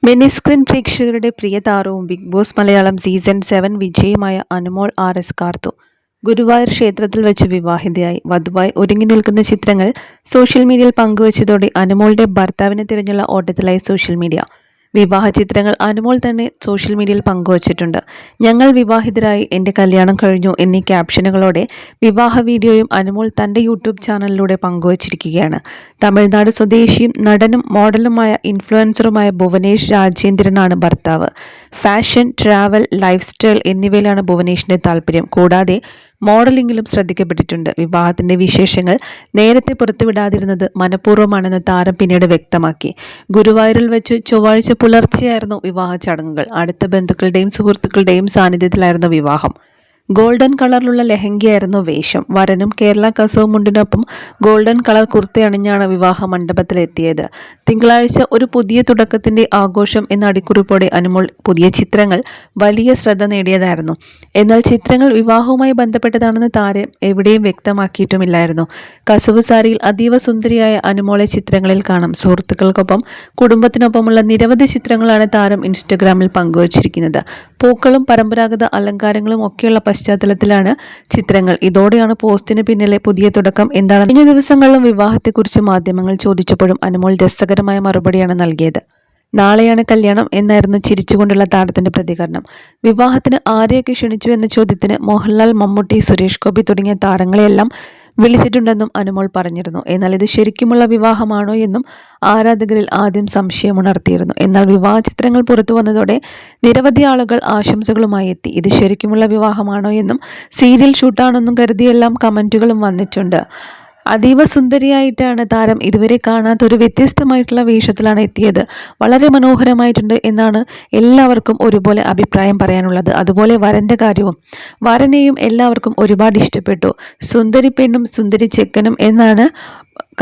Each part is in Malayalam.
മിനി സ്ക്രീൻ പ്രേക്ഷകരുടെ പ്രിയ താരവും ബിഗ് ബോസ് മലയാളം സീസൺ 7 വിജയിയുമായ അനുമോൾ ആർ.എസ്. കാർത്തു ഗുരുവായൂർ ക്ഷേത്രത്തിൽ വെച്ച് വിവാഹിതയായി. വധുവായി ഒരുങ്ങി നിൽക്കുന്ന ചിത്രങ്ങൾ സോഷ്യൽ മീഡിയയിൽ പങ്കുവച്ചതോടെ അനുമോളുടെ ഭർത്താവിനെ തിരഞ്ഞുള്ള ഓട്ടത്തിലായി സോഷ്യൽ മീഡിയ. വിവാഹ ചിത്രങ്ങൾ അനുമോൾ തന്നെ സോഷ്യൽ മീഡിയയിൽ പങ്കുവച്ചിട്ടുണ്ട്. ഞങ്ങൾ വിവാഹിതരായി, എൻ്റെ കല്യാണം കഴിഞ്ഞു എന്നീ ക്യാപ്ഷനുകളോടെ വിവാഹ വീഡിയോയും അനുമോൾ തൻ്റെ യൂട്യൂബ് ചാനലിലൂടെ പങ്കുവച്ചിരിക്കുകയാണ്. തമിഴ്നാട് സ്വദേശിയും നടനും മോഡലുമായ ഇൻഫ്ലുവൻസറുമായ ഭുവനേഷ് രാജേന്ദ്രനാണ് ഭർത്താവ്. ഫാഷൻ, ട്രാവൽ, ലൈഫ് സ്റ്റൈൽ എന്നിവയിലാണ് ഭുവനേഷിൻ്റെ താല്പര്യം. കൂടാതെ മോഡലിംഗിലും ശ്രദ്ധിക്കപ്പെട്ടിട്ടുണ്ട്. വിവാഹത്തിന്റെ വിശേഷങ്ങൾ നേരത്തെ പുറത്തുവിടാതിരുന്നത് മനഃപൂർവ്വമാണെന്ന് താരം പിന്നീട് വ്യക്തമാക്കി. ഗുരുവായൂരിൽ വെച്ച് ചൊവ്വാഴ്ച പുലർച്ചെയായിരുന്നു വിവാഹ ചടങ്ങുകൾ. അടുത്ത ബന്ധുക്കളുടെയും സുഹൃത്തുക്കളുടെയും സാന്നിധ്യത്തിലായിരുന്നു വിവാഹം. ഗോൾഡൻ കളറിലുള്ള ലെഹങ്കയായിരുന്നു വേഷം. വരനും കേരള കസവ് മുണ്ടിനൊപ്പം ഗോൾഡൻ കളർ കുർത്തയണിഞ്ഞാണ് വിവാഹ മണ്ഡപത്തിലെത്തിയത്. തിങ്കളാഴ്ച ഒരു പുതിയ തുടക്കത്തിന്റെ ആഘോഷം എന്ന അടിക്കുറിപ്പോടെ അനുമോൾ പുതിയ ചിത്രങ്ങൾ വലിയ ശ്രദ്ധ നേടിയതായിരുന്നു. എന്നാൽ ചിത്രങ്ങൾ വിവാഹവുമായി ബന്ധപ്പെട്ടതാണെന്ന് താരം എവിടെയും വ്യക്തമാക്കിയിട്ടുമില്ലായിരുന്നു. കസവ് സാരിയിൽ അതീവ സുന്ദരിയായ അനുമോളെ ചിത്രങ്ങളിൽ കാണാം. സുഹൃത്തുക്കൾക്കൊപ്പം കുടുംബത്തിനൊപ്പമുള്ള നിരവധി ചിത്രങ്ങളാണ് താരം ഇൻസ്റ്റഗ്രാമിൽ പങ്കുവച്ചിരിക്കുന്നത്. പൂക്കളും പരമ്പരാഗത അലങ്കാരങ്ങളും ഒക്കെയുള്ള പശ്ചാത്തലത്തിലാണ് ചിത്രങ്ങൾ. ഇതോടെയാണ് പോസ്റ്റിന് പിന്നിലെ പുതിയ തുടക്കം എന്താണ്. കഴിഞ്ഞ ദിവസങ്ങളിലും വിവാഹത്തെക്കുറിച്ച് മാധ്യമങ്ങൾ ചോദിച്ചപ്പോഴും അനുമോൾ രസകരമായ മറുപടിയാണ് നൽകിയത്. നാളെയാണ് കല്യാണം എന്നായിരുന്നു ചിരിച്ചുകൊണ്ടുള്ള താരത്തിന്റെ പ്രതികരണം. വിവാഹത്തിന് ആരെയൊക്കെ ക്ഷണിച്ചു എന്ന ചോദ്യത്തിന് മോഹൻലാൽ, മമ്മൂട്ടി, സുരേഷ് ഗോപി തുടങ്ങിയ താരങ്ങളെയെല്ലാം വിളിച്ചിട്ടുണ്ടെന്നും അനുമോൾ പറഞ്ഞിരുന്നു. എന്നാൽ ഇത് ശരിക്കുമുള്ള വിവാഹമാണോ എന്നും ആരാധകരിൽ ആദ്യം സംശയമുണർത്തിയിരുന്നു. എന്നാൽ വിവാഹ ചിത്രങ്ങൾ പുറത്തു വന്നതോടെ നിരവധി ആളുകൾ ആശംസകളുമായി എത്തി. ഇത് ശരിക്കുമുള്ള വിവാഹമാണോ എന്നും സീരിയൽ ഷൂട്ടാണെന്നും കരുതിയെല്ലാം കമന്റുകളും വന്നിട്ടുണ്ട്. അതീവ സുന്ദരിയായിട്ടാണ് താരം. ഇതുവരെ കാണാത്ത ഒരു വ്യത്യസ്തമായിട്ടുള്ള വേഷത്തിലാണ് എത്തിയത്. വളരെ മനോഹരമായിട്ടുണ്ട് എന്നാണ് എല്ലാവർക്കും ഒരുപോലെ അഭിപ്രായം പറയാനുള്ളത്. അതുപോലെ വരൻ്റെ കാര്യവും, വരനെയും എല്ലാവർക്കും ഒരുപാട് ഇഷ്ടപ്പെട്ടു. സുന്ദരി പെണ്ണും സുന്ദരി ചെക്കനും എന്നാണ്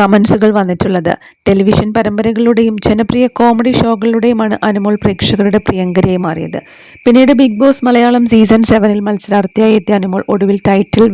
കമൻസുകൾ വന്നിട്ടുള്ളത്. ടെലിവിഷൻ പരമ്പരകളുടെയും ജനപ്രിയ കോമഡി ഷോകളിലൂടെയുമാണ് അനുമോൾ പ്രേക്ഷകരുടെ പ്രിയങ്കരിയായി മാറിയത്. പിന്നീട് ബിഗ് ബോസ് മലയാളം സീസൺ 7 മത്സരാർത്ഥിയായി എത്തിയ അനുമോൾ ഒടുവിൽ ടൈറ്റിൽ